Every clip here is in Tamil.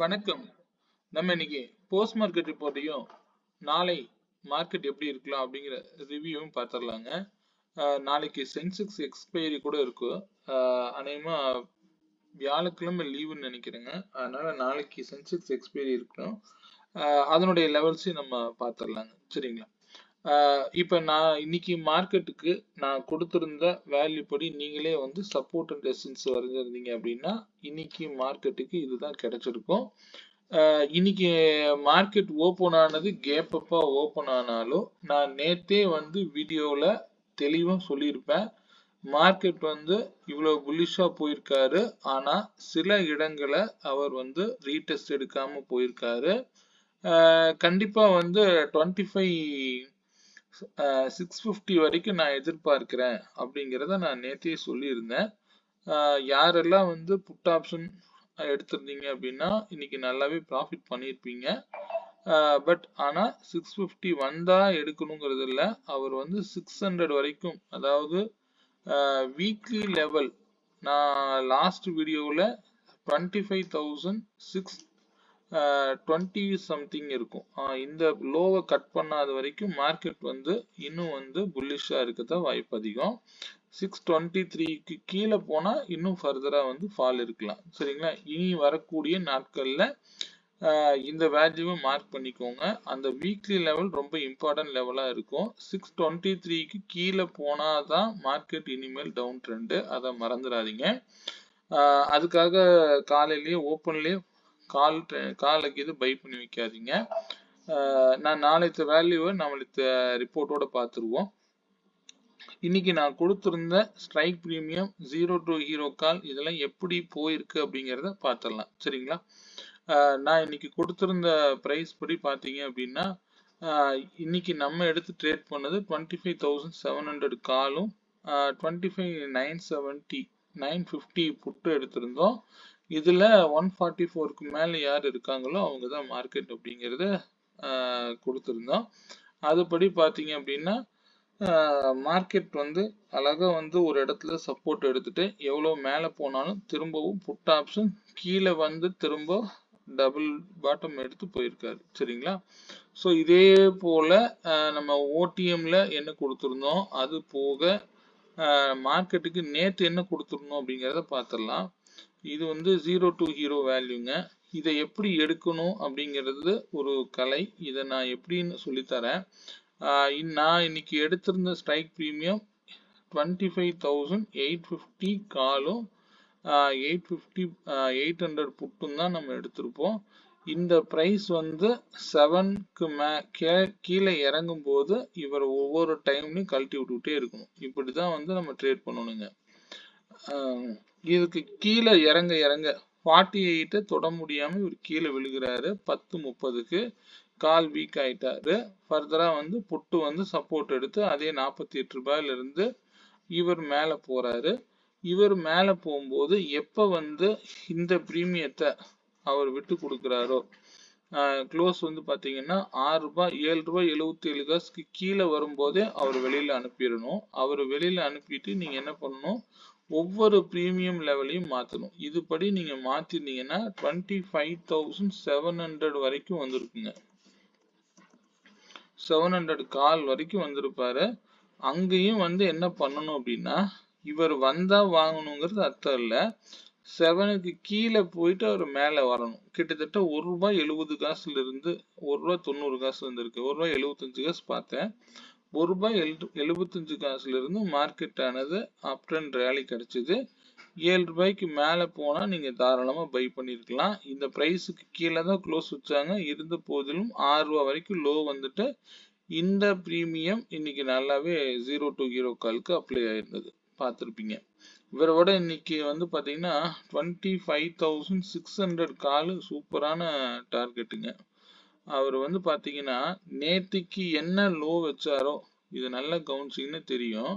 வணக்கம். நம்ம இன்னைக்கு போஸ்ட் மார்க்கெட் ரிப்போர்ட்டையும் நாளை மார்க்கெட் எப்படி இருக்கலாம் அப்படிங்கிற ரிவ்யூவும் பார்த்துடலாங்க. நாளைக்கு சென்செக்ஸ் எக்ஸ்பைரி கூட இருக்கு. அநேகமா வியாழக்கிழமை லீவுன்னு நினைக்கிறேங்க. அதனால நாளைக்கு சென்செக்ஸ் எக்ஸ்பைரி இருக்கணும். அதனுடைய லெவல்ஸையும் நம்ம பார்த்துடலாங்க. சரிங்களா? இப்போ நான் இன்னைக்கு மார்க்கெட்டுக்கு நான் கொடுத்திருந்த வேல்யூ படி நீங்களே வந்து சப்போர்ட் அண்ட் ரெசிஸ்டன்ஸ் வரைஞ்சிருந்தீங்க அப்படின்னா இன்னைக்கு மார்க்கெட்டுக்கு இதுதான் கிடைச்சிருக்கும். இன்னைக்கு மார்க்கெட் ஓப்பன் ஆனது கேப் அப்பா ஓப்பன் ஆனாலும் நான் நேத்தே வந்து வீடியோவில் தெளிவாக சொல்லியிருப்பேன். மார்க்கெட் வந்து இவ்வளவு புல்லிஷா போயிருக்காரு. ஆனா சில இடங்களை அவர் வந்து ரீடெஸ்ட் எடுக்காம போயிருக்காரு. கண்டிப்பா வந்து 650 வரைக்கும் நான் எதிர்பார்க்கிறேன் அப்படிங்கிறத நான் நேத்தே சொல்லியிருந்தேன். யாரெல்லாம் வந்து புட் ஆப்ஷன் எடுத்திருந்தீங்க அப்படின்னா இன்னைக்கு நல்லாவே ப்ராஃபிட் பண்ணியிருப்பீங்க. பட் ஆனா 650 வந்தா எடுக்கணுங்கிறது இல்லை. அவர் வந்து 600 வரைக்கும், அதாவது வீக்லி லெவல் நான் லாஸ்ட் வீடியோவில் 25,620 சம்திங் இருக்கும். இந்த லோவை கட் பண்ணாத வரைக்கும் மார்க்கெட் வந்து இன்னும் வந்து புல்லிஷா இருக்கதான் வாய்ப்பு அதிகம். 623க்கு கீழே போனா இன்னும் ஃபர்தரா வந்து ஃபால் இருக்கலாம். சரிங்களா? இனி வரக்கூடிய நாட்கள்ல இந்த வேல்யூவை மார்க் பண்ணிக்கோங்க. அந்த வீக்லி லெவல் ரொம்ப இம்பார்ட்டன்ட் லெவலா இருக்கும். 623க்கு கீழே போனாதான் மார்க்கெட் இனிமேல் டவுன் ட்ரெண்டு, அதை மறந்துடாதீங்க. அதுக்காக காலையிலேயே ஓப்பன்லேயே காலுக்கு இது பை பண்ணி வைக்காதீங்க. நான் நாளைக்கு வேல்யூவை நம்மளுக்கு ரிப்போர்ட்டோட பார்த்துருவோம். இன்னைக்கு நான் கொடுத்திருந்த ஸ்ட்ரைக் பிரீமியம் 0 to ஹீரோ கால் இதெல்லாம் எப்படி போயிருக்கு அப்படிங்கிறத பார்த்துடலாம். சரிங்களா? நான் இன்னைக்கு கொடுத்திருந்த பிரைஸ் படி பார்த்தீங்க அப்படின்னா இன்னைக்கு நம்ம எடுத்து ட்ரேட் பண்ணது 25,700 காலும் 25,950 புட்டு எடுத்திருந்தோம். இதுல 144க்கு மேல யார் இருக்காங்களோ அவங்க தான் மார்க்கெட் அப்படிங்கிறத கொடுத்திருந்தோம். அதுபடி பார்த்தீங்க அப்படின்னா மார்க்கெட் வந்து அழகா வந்து ஒரு இடத்துல சப்போர்ட் எடுத்துட்டு எவ்வளவு மேல போனாலும் திரும்பவும் புட் ஆப்ஷன் கீழே வந்து திரும்ப டபுள் பாட்டம் எடுத்து போயிருக்காரு. சரிங்களா? ஸோ இதே போல நம்ம ஓடிஎம்ல என்ன கொடுத்துருந்தோம், அது போக மார்க்கெட்டுக்கு நேற்று என்ன கொடுத்துருந்தோம் அப்படிங்கிறத பார்த்துடலாம். இது வந்து 0 to ஹீரோ வேல்யூங்க. இதை எப்படி எடுக்கணும் அப்படிங்கிறது ஒரு கலை. இதை நான் எப்படின்னு சொல்லித்தரேன். நான் இன்னைக்கு எடுத்திருந்த ஸ்ட்ரைக் பிரீமியம் 25,850 காலும் 800 புட்டும் தான் நம்ம எடுத்திருப்போம். இந்த பிரைஸ் வந்து 7க்கு கீழே இறங்கும் போது இவர் ஒவ்வொரு டைம்லையும் கழட்டி விட்டுக்கிட்டே இருக்கணும். இப்படிதான் வந்து நம்ம ட்ரேட் பண்ணணுங்க. இதுக்கு கீழே இறங்க இறங்க 48 தொட முடியாம இவர் கீழே விழுகிறாரு. 10:30க்கு கால் வீக் ஆயிட்டாரு. ஃபர்தரா வந்து புட்டு வந்து சப்போர்ட் எடுத்து அதே 48 ரூபாயில இருந்து இவர் மேல போறாரு. இவர் மேல போகும்போது எப்ப வந்து இந்த பிரீமியத்தை அவர் விட்டு கொடுக்கிறாரோ, க்ளோஸ் வந்து பாத்தீங்கன்னா 6 ரூபாய் 7 ரூபாய் 77 காசுக்கு கீழே வரும்போதே அவர் வெளியில அனுப்பிடணும். அவர் வெளியில அனுப்பிட்டு நீங்க என்ன பண்ணணும், ஒவ்வொரு பிரீமியம் லெவலையும் மாத்தணும். இதுபடி நீங்க மாத்திருந்தீங்கன்னா 25,700 வரைக்கும் வந்திருக்குங்க. 700 கால் வரைக்கும் வந்திருப்பாரு. அங்கேயும் வந்து என்ன பண்ணணும் அப்படின்னா, இவர் வந்தா வாங்கணுங்கிறது அர்த்தம் இல்ல, 7க்கு கீழே போயிட்டு அவர் மேல வரணும். கிட்டத்தட்ட 1 ரூபாய் 70 காசுல இருந்து 1 ரூபாய் 90 காசு வந்திருக்கு. 1 ரூபாய் 75 காசு பார்த்தேன். 1 ரூபாய் 75 காசுல இருந்து மார்க்கெட் ஆனது அப் ட்ரெண்ட் ரேலி கிடைச்சது. 7 ரூபாய்க்கு மேல போனா நீங்க தாராளமா பை பண்ணிருக்கலாம். இந்த பிரைஸுக்கு கீழே தான் க்ளோஸ் வச்சாங்க. இருந்த போதிலும் 6 ரூபாய் வரைக்கும் லோ வந்துட்டு இந்த பிரீமியம் இன்னைக்கு நல்லாவே 0 to ஹீரோ காலுக்கு அப்ளை ஆயிருந்தது, பார்த்துருப்பீங்க. இவரோட இன்னைக்கு வந்து பாத்தீங்கன்னா 25,600 காலு சூப்பரான டார்கெட்டுங்க. அவர் வந்து பாத்தீங்கன்னா நேத்திக்கு என்ன லோ வச்சாரோ, இது நல்லா கவனிச்சிங்கன்னு தெரியும்.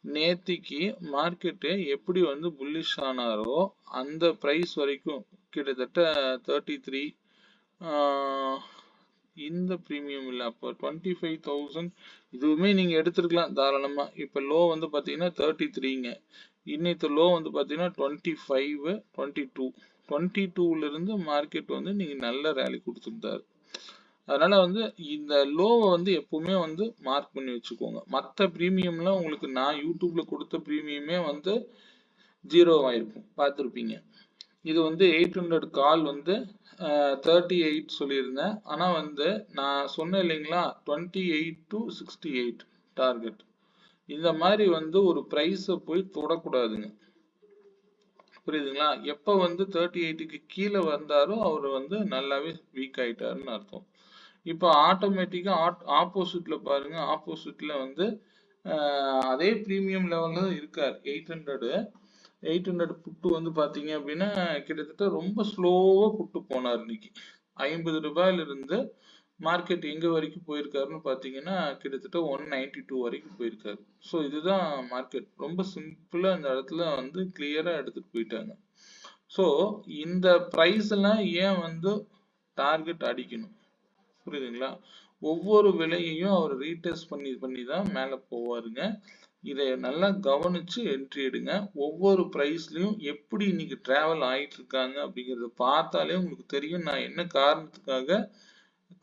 நேத்திக்கு மார்க்கெட்டு எப்படி வந்து புல்லிஷ் ஆனாரோ அந்த பிரைஸ் வரைக்கும் கிட்டத்தட்ட 33 இந்த பிரீமியம் இல்லை, அப்போ 25,000 இதுவுமே நீங்க எடுத்துருக்கலாம் தாராளமா. இப்ப லோ வந்து பாத்தீங்கன்னா 33ங்க. இன்னைக்கு லோ வந்து பாத்தீங்கன்னா 25, 22 22ல இருந்து மார்க்கெட் வந்து நீங்க நல்ல ரேலி கொடுத்திருந்தாரு. அதனால வந்து இந்த லோவை வந்து எப்பவுமே வந்து மார்க் பண்ணி வச்சுக்கோங்க. மற்ற பிரீமியம்லாம் உங்களுக்கு நான் யூடியூப்ல கொடுத்த பிரீமியமே வந்து 0 ஆயிருக்கும், பார்த்துருப்பீங்க. இது வந்து 800 கால் வந்து 38 சொல்லியிருந்தேன். ஆனா வந்து நான் சொன்னேன் இல்லைங்களா, 28 to 68 டார்கெட். இந்த மாதிரி வந்து ஒரு பிரைஸை போய் தொடக்கூடாதுங்க, புரியுதுங்களா? எப்ப வந்து 38க்கு கீழே வந்தாரோ அவர் வந்து நல்லாவே வீக் ஆயிட்டாருன்னு அர்த்தம். இப்போ ஆட்டோமேட்டிக்கா ஆப்போசிட்ல பாருங்க, ஆப்போசிட்ல வந்து அதே பிரீமியம் லெவல்ல தான் இருக்கார். 800 புட்டு வந்து பாத்தீங்க அப்படின்னா கிட்டத்தட்ட ரொம்ப ஸ்லோவா புட்டு போனார் இன்னைக்கு. 50 ரூபாயில இருந்து மார்க்கெட் எங்க வரைக்கும் போயிருக்காருன்னு பாத்தீங்கன்னா கிட்டத்தட்ட 192 வரைக்கும் போயிருக்காரு. ஸோ இதுதான் மார்க்கெட். ரொம்ப சிம்பிளா இந்த இடத்துல வந்து கிளியரா எடுத்துட்டு போயிட்டாங்க. ஸோ இந்த பிரைஸ் எல்லாம் ஏன் வந்து டார்கெட் அடிக்கணும், புரியுதுங்களா? ஒவ்வொரு விலையையும் அவர் ரீடெஸ்ட் பண்ணி தான் மேல போவாருங்க. இதை நல்லா கவனிச்சு என்ட்ரி எடுங்க. ஒவ்வொரு பிரைஸ்லயும் எப்படி இன்னைக்கு டிராவல் ஆயிட்டு இருக்காங்க அப்படிங்கறத பார்த்தாலே உங்களுக்கு தெரியும் நான் என்ன காரணத்துக்காக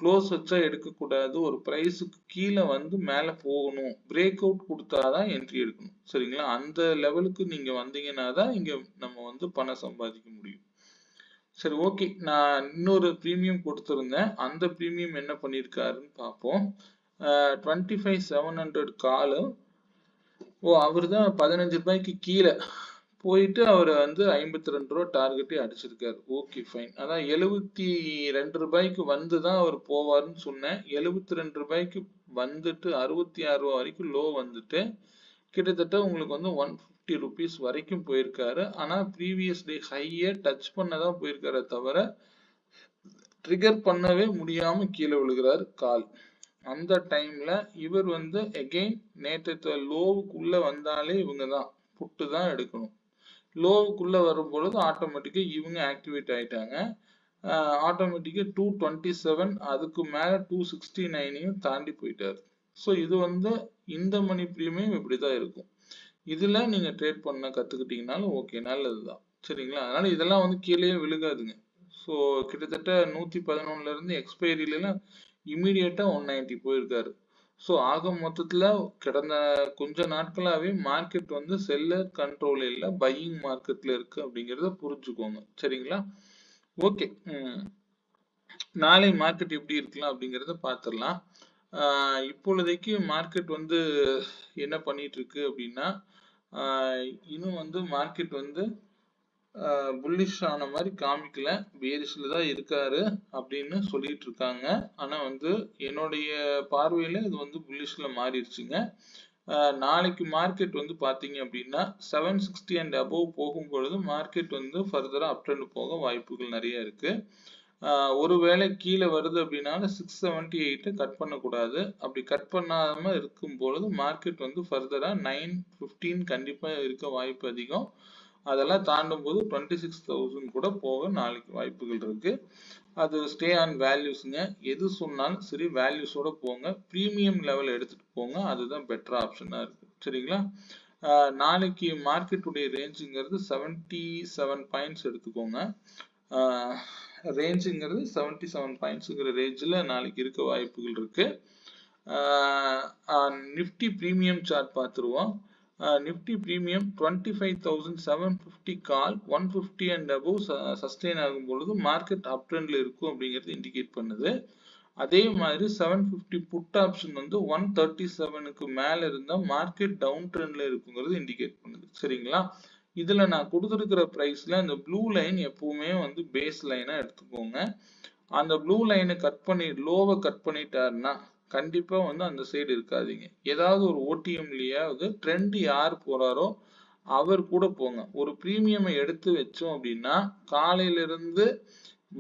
க்ளோஸ் வச்சா எடுக்கக்கூடாது, ஒரு பிரைஸுக்கு கீழே வந்து மேல போகணும், பிரேக் அவுட் கொடுத்தாதான் என்ட்ரி எடுக்கணும், சரிங்களா? அந்த லெவலுக்கு நீங்க வந்தீங்கன்னா தான் இங்க நம்ம வந்து பணம் சம்பாதிக்க முடியும். சரி, ஓகே. நான் இன்னொரு பிரீமியம் கொடுத்திருந்தேன். அந்த பிரீமியம் என்ன பண்ணிருக்காருன்னு பார்ப்போம். 25,700 காலு. அவர் தான் 15 ரூபாய்க்கு கீழே போயிட்டு அவர் வந்து 52 ரூபா டார்கெட்டே அடிச்சிருக்காரு. Okay, fine. அதான் 72 ரூபாய்க்கு வந்து தான் அவர் போவாருன்னு சொன்னேன். 72 ரூபாய்க்கு வந்துட்டு 66 ரூபா வரைக்கும் லோ வந்துட்டு கிட்டத்தட்ட உங்களுக்கு வந்து 150 ருபீஸ் வரைக்கும் போயிருக்காரு. ஆனா ப்ரீவியஸ் டே ஹையை டச் பண்ணதான் போயிருக்காரு தவிர ட்ரிகர் பண்ணவே முடியாம கீழே விழுகிறார் கால். அந்த டைம்ல இவர் வந்து அகைன் நேற்று லோவுக்குள்ள வந்தாலே இவங்க தான் புட்டு தான் எடுக்கணும். லோவுக்குள்ள வரும் பொழுது ஆட்டோமேட்டிக்கா இவங்க ஆக்டிவேட் ஆயிட்டாங்க. ஆட்டோமேட்டிக்கா 227 அதுக்கு மேல 269 தாண்டி போயிட்டாரு. ஸோ இது வந்து இந்த மணி பிரீமியம் இப்படிதான் இருக்கும். இதுல நீங்க ட்ரேட் பண்ண கத்துக்கிட்டீங்கனாலும் ஓகே, நல்லதுதான், சரிங்களா? அதனால இதெல்லாம் வந்து கீழே விழுகாதுங்க. ஸோ கிட்டத்தட்ட 111ல இருந்து எக்ஸ்பைரியில இமீடியட்டா 190 போயிருக்காரு. ஸோ ஆக மொத்தத்துல கடந்த கொஞ்ச நாட்களாவே மார்க்கெட் வந்து செல்லர் கண்ட்ரோல் இல்ல, பையிங் மார்க்கெட்ல இருக்கு அப்படிங்கறத புரிஞ்சுக்கோங்க, சரிங்களா? ஓகே, நாளை மார்க்கெட் எப்படி இருக்கலாம் அப்படிங்கறத பார்த்துடலாம். இப்பொழுதைக்கு மார்க்கெட் வந்து என்ன பண்ணிட்டு இருக்கு அப்படின்னா இன்னும் வந்து மார்க்கெட் வந்து புல்லிஷ் ஆன மாதிரி காமிக்கல, பேரிஷ்ல தான் இருக்காரு அப்படின்னு சொல்லிட்டு இருக்காங்க. ஆனா வந்து என்னுடைய பார்வையில இது வந்து புல்லிஷ்ல மாறிடுச்சுங்க. நாளைக்கு மார்க்கெட் வந்து பாத்தீங்க அப்படின்னா 760 அண்ட் அபோவ் போகும் பொழுது மார்க்கெட் வந்து ஃபர்தரா அப் ட்ரெண்ட் போக வாய்ப்புகள் நிறைய இருக்கு. ஒருவேளை கீழே வருது அப்படின்னாலும் 678 கட் பண்ணக்கூடாது. அப்படி கட் பண்ணாம இருக்கும் பொழுது மார்க்கெட் வந்து ஃபர்தரா 915 கண்டிப்பா இருக்க வாய்ப்பு அதிகம். அதெல்லாம் தாண்டும் போது 26,000 கூட போக நாளைக்கு வாய்ப்புகள் இருக்கு. அது ஸ்டே ஆன் வேல்யூஸ்ங்க. எது சொன்னாலும் சரி வேல்யூஸோட போங்க, பிரீமியம் லெவல் எடுத்துட்டு போங்க, அதுதான் பெட்டர் ஆப்ஷனா இருக்கு, சரிங்களா? நாளைக்கு மார்க்கெட்டுடைய ரேஞ்சுங்கிறது 77 பாயிண்ட்ஸ் எடுத்துக்கோங்க. ரேஞ்சுங்கிறது 77 பாயிண்ட்ஸுங்கிற ரேஞ்சில் நாளைக்கு இருக்க வாய்ப்புகள் இருக்கு. நிஃப்டி பிரீமியம் சார்ட் பார்த்துருவோம். Nifty premium 25,750 call 150 and above sustain ஆகும் பொழுது மார்க்கெட் அப் ட்ரெண்ட்ல இருக்கும் அப்படிங்கிறது இண்டிகேட் பண்ணுது. அதே மாதிரி 750 புட் ஆப்ஷன் வந்து 137க்கு மேல இருந்தா மார்க்கெட் டவுன் ட்ரெண்ட்ல இருக்குங்கிறது இண்டிகேட் பண்ணுது, சரிங்களா? இதுல நான் கொடுத்துருக்கிற பிரைஸ்ல இந்த ப்ளூ லைன் எப்பவுமே வந்து பேஸ் லைனா எடுத்துக்கோங்க. அந்த ப்ளூ லைனை கட் பண்ணி லோவை கட் பண்ணிட்டாருன்னா கண்டிப்பா வந்து அந்த சைடு இருக்காதீங்க. ஏதாவது ஒரு ஓடிஎம்லயாவது ட்ரெண்ட் யார் போறாரோ அவர் கூட போங்க. ஒரு பிரீமியமை எடுத்து வச்சோம் அப்படின்னா காலையில இருந்து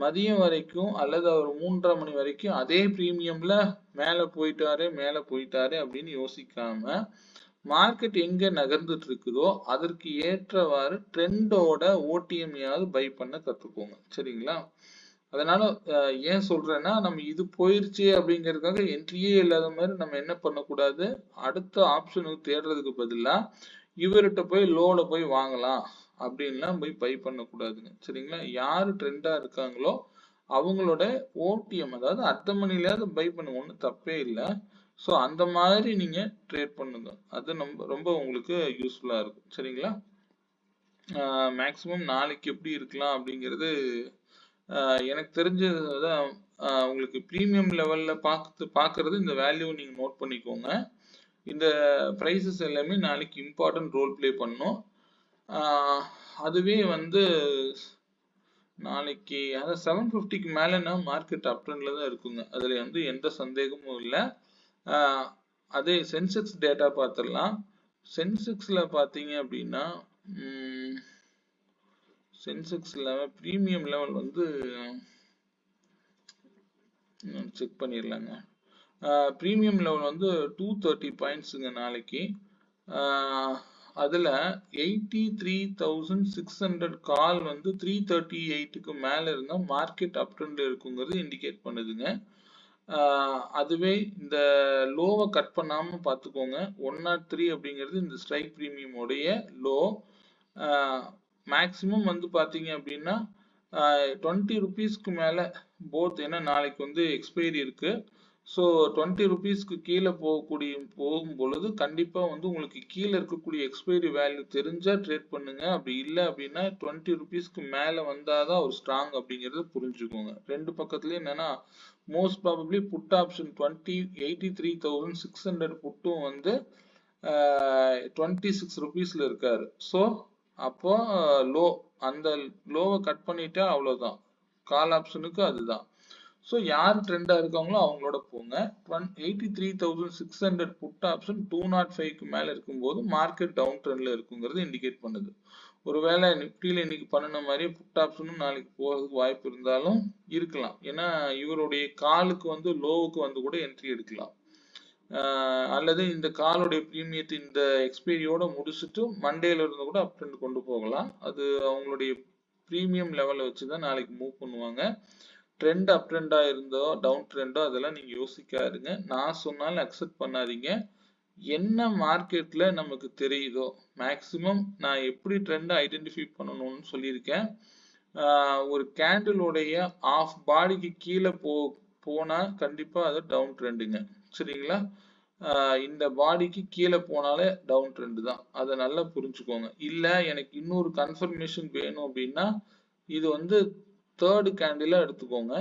மதியம் வரைக்கும் அல்லது அவர் 3:30 மணி வரைக்கும் அதே பிரீமியம்ல மேல போயிட்டாரு அப்படின்னு யோசிக்காம மார்க்கெட் எங்க நகர்ந்துட்டு இருக்குதோ அதற்கு ஏற்றவாறு ட்ரெண்டோட ஓடிஎம்யாவது பை பண்ண கத்துக்கோங்க, சரிங்களா? அதனால ஏன் சொல்றேன்னா நம்ம இது போயிருச்சு அப்படிங்கிறதுக்காக என்ட்ரியே இல்லாத மாதிரி நம்ம என்ன பண்ணக்கூடாது, அடுத்த ஆப்ஷனுக்கு தேடுறதுக்கு பதிலா இவர்கிட்ட போய் லோல போய் வாங்கலாம் அப்படின்லாம் போய் பை பண்ணக்கூடாதுங்க. சரிங்களா? யாரு ட்ரெண்டா இருக்காங்களோ அவங்களோட ஓடிஎம், அதாவது அட் மணிலாவது பை பண்ணுங்க, ஒன்றும் தப்பே இல்லை. ஸோ அந்த மாதிரி நீங்க ட்ரேட் பண்ணுங்க, அது ரொம்ப உங்களுக்கு யூஸ்ஃபுல்லா இருக்கும். சரிங்களா? மேக்ஸிமம் நாளைக்கு எப்படி இருக்கலாம் அப்படிங்கிறது எனக்கு தெரிஞ்சதான். உங்களுக்கு ப்ரீமியம் லெவல்ல பார்க்கறது இந்த வேல்யூ நீங்க நோட் பண்ணிக்கோங்க. இந்த ப்ரைஸஸ் எல்லாமே நாளைக்கு இம்பார்ட்டன்ட் ரோல் ப்ளே பண்ணும். அதுவே வந்து நாளைக்கு அதாவது 750க்கு மேலனா மார்க்கெட் அப் ட்ரெண்ட்ல தான் இருக்குங்க, அதுல வந்து எந்த சந்தேகமும் இல்லை. அதே சென்செக்ஸ் டேட்டா பார்த்துடலாம். சென்செக்ஸ்ல பார்த்தீங்க அப்படின்னா சென்செக்ஸ்ல ப்ரீமியம் லெவல் வந்து செக் பண்ணிடலாங்க. ப்ரீமியம் லெவல் வந்து 230 பாயிண்ட்ஸுங்க நாளைக்கு. அதுல 83,600 கால் வந்து 338க்கு மேல இருந்தா மார்க்கெட் அப் ட்ரெண்ட்ல இருக்குங்கிறது இண்டிகேட் பண்ணுதுங்க. அதுவே இந்த லோவை கட் பண்ணாம பார்த்துக்கோங்க. 103 அப்படிங்கிறது இந்த ஸ்ட்ரைக் ப்ரீமியம் உடைய லோ. மேக்சிமம் வந்து பாத்தீங்க அப்படின்னா 20 ருபீஸ்க்கு மேல போத், ஏன்னா நாளைக்கு வந்து எக்ஸ்பைரி இருக்கு. ஸோ 20 ருபீஸ்க்கு கீழே போகும் பொழுது கண்டிப்பா வந்து உங்களுக்கு கீழே இருக்கக்கூடிய எக்ஸ்பைரி வேல்யூ தெரிஞ்சா ட்ரேட் பண்ணுங்க. அப்படி இல்லை அப்படின்னா 20 ருபீஸ்க்கு மேல வந்தாதான் ஒரு ஸ்ட்ராங் அப்படிங்கறத புரிஞ்சுக்கோங்க. ரெண்டு பக்கத்துலயும் என்னன்னா மோஸ்ட் ப்ராபப்ளி புட் ஆப்ஷன் 83,600 புட்டும் வந்து 26 ருபீஸ்ல இருக்காரு. ஸோ அப்போ லோ, அந்த லோவை கட் பண்ணிட்டா அவ்வளவுதான், கால் ஆப்ஷனுக்கு அதுதான். ஸோ யார் ட்ரெண்டா இருக்காங்களோ அவங்களோட போங்க. 83,600 புட் ஆப்ஷன் 205க்கு மேல இருக்கும்போது மார்க்கெட் டவுன் ட்ரெண்ட்ல இருக்குங்கிறது இண்டிகேட் பண்ணுது. ஒருவேளை நிப்டியில இன்னைக்கு பண்ணின மாதிரி புட் ஆப்ஷனும் நாளைக்கு போறதுக்கு வாய்ப்பு இருந்தாலும் இருக்கலாம். ஏன்னா இவருடைய காலுக்கு வந்து லோவுக்கு வந்து கூட என்ட்ரி எடுக்கலாம். அல்லது இந்த காலுடைய பிரீமியத்தை இந்த எக்ஸ்பைரியோட முடிச்சுட்டு மண்டேல இருந்து கூட அப் ட்ரெண்ட் கொண்டு போகலாம். அது அவங்களுடைய பிரீமியம் லெவலை வச்சுதான் நாளைக்கு மூவ் பண்ணுவாங்க. ட்ரெண்ட் அப் ட்ரெண்டா இருந்தோ டவுன் ட்ரெண்டோ அதெல்லாம் நீங்க யோசிக்காதுங்க. நான் சொன்னாலும் அக்செப்ட் பண்ணாதீங்க. என்ன மார்க்கெட்ல நமக்கு தெரியுதோ, மேக்சிமம் நான் எப்படி ட்ரெண்ட் ஐடென்டிஃபை பண்ணணும்னு சொல்லியிருக்கேன். ஒரு கேண்டிலுடைய ஆஃப் பாடிக்கு கீழே போனா கண்டிப்பா அது டவுன் ட்ரெண்டுங்க. சரிங்களா? இந்த பாடிக்கு கீழே போனாலே டவுன் ட்ரெண்ட் தான், அதை நல்லா புரிஞ்சுக்கோங்க. இல்ல எனக்கு இன்னொரு கன்ஃபர்மேஷன் வேணும் அப்படின்னா இது வந்து தேர்ட் கேண்டிலா எடுத்துக்கோங்க.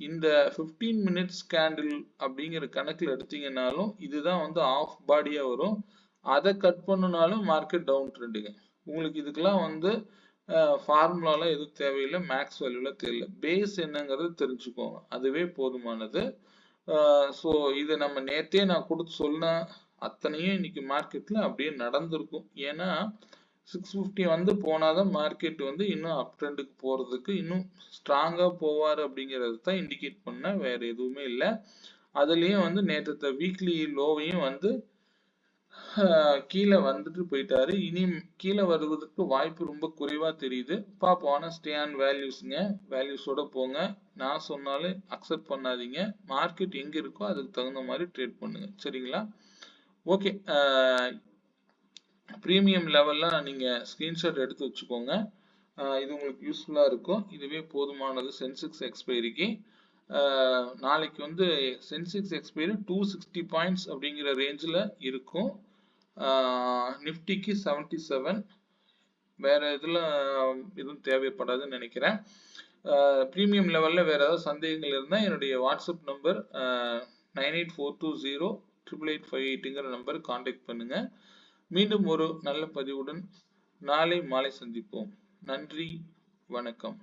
இந்த 15 மினிட்ஸ் கேண்டில் அப்படிங்கிற கணக்குல எடுத்தீங்கன்னாலும் இதுதான் வந்து ஆஃப் பாடியா வரும். அதை கட் பண்ணுனாலும் மார்க்கெட் டவுன் ட்ரெண்டுங்க. உங்களுக்கு இதுக்கெல்லாம் வந்து ஃபார்முலாலாம் எதுவும் தேவையில்லை, மேக்ஸ் வேல்யூல தெரியல, பேஸ் என்னங்கிறது தெரிஞ்சுக்கோங்க, அதுவே போதுமானது. ஸோ இது நம்ம நேத்தே நான் கொடுத்து சொன்ன அத்தனையும் இன்னைக்கு மார்க்கெட்ல அப்படியே நடந்திருக்கும். ஏன்னா 650 வந்து போனாதான் மார்க்கெட் வந்து இன்னும் அப் ட்ரெண்டுக்கு போறதுக்கு இன்னும் ஸ்ட்ராங்கா போவாரு அப்படிங்கறது தான் இண்டிகேட் பண்ண, வேற எதுவுமே இல்லை. அதுலயும் வந்து நேற்று வீக்லி லோவையும் வந்து கீழே வந்துட்டு போயிட்டாரு. இனி கீழே வருவதற்கு வாய்ப்பு ரொம்ப குறைவா தெரியுது. பாப்போம். ஆனா ஸ்டே ஆன் வேல்யூஸ்ங்க, வேல்யூஸோட போங்க. நான் சொன்னாலும் அக்செப்ட் பண்ணாதீங்க. மார்க்கெட் எங்க இருக்கோ அதுக்கு தகுந்த மாதிரி ட்ரேட் பண்ணுங்க. சரிங்களா? ஓகே. ப்ரீமியம் லெவல்லாம் நீங்க ஸ்கிரீன்ஷாட் எடுத்து வச்சுக்கோங்க. இது உங்களுக்கு யூஸ்ஃபுல்லா இருக்கும். இதுவே போதுமானது சென்செக்ஸ் எக்ஸ்பைரிக்கு. நாளைக்கு வந்து சென்செக்ஸ் எக்ஸ்பைரி 260 பாயிண்ட்ஸ் அப்படிங்கிற ரேஞ்சில் இருக்கும். நிஃப்டிக்கு 77. வேற இதுல எதுவும் தேவைப்படாதுன்னு நினைக்கிறேன். ப்ரீமியம் லெவல்ல வேற ஏதாவது சந்தேகங்கள் இருந்தா என்னுடைய வாட்ஸ்அப் நம்பர் 9842088558ங்கிற நம்பர் கான்டாக்ட் பண்ணுங்க. மீண்டும் ஒரு நல்ல பதிவுடன் நாளை மாலை சந்திப்போம். நன்றி, வணக்கம்.